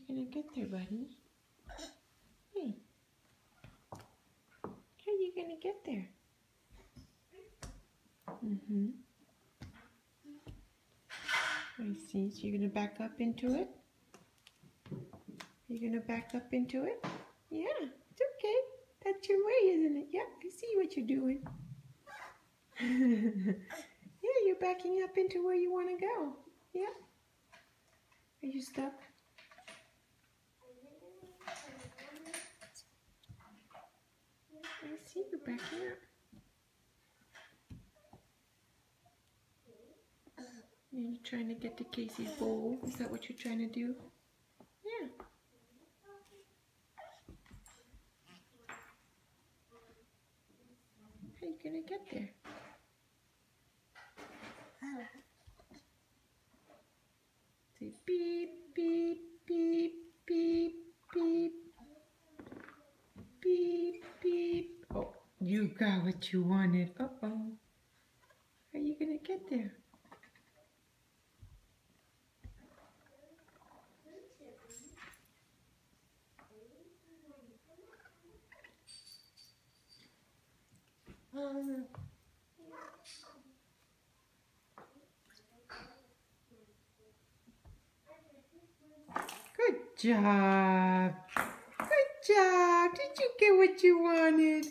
gonna get there, buddy? Hey, how you gonna get there? I see. So you're gonna back up into it? You're gonna back up into it? Yeah, it's okay. That's your way, isn't it? Yeah, I see what you're doing. Yeah, you're backing up into where you want to go. Yeah. Are you stuck? I see you backing up. You're trying to get to Casey's bowl. Is that what you're trying to do? Yeah. How are you gonna get there? Say beep, beep, beep, beep, beep, beep, beep. Oh, you got what you wanted. Uh-oh. How are you gonna get there? Good job. Good job. Did you get what you wanted?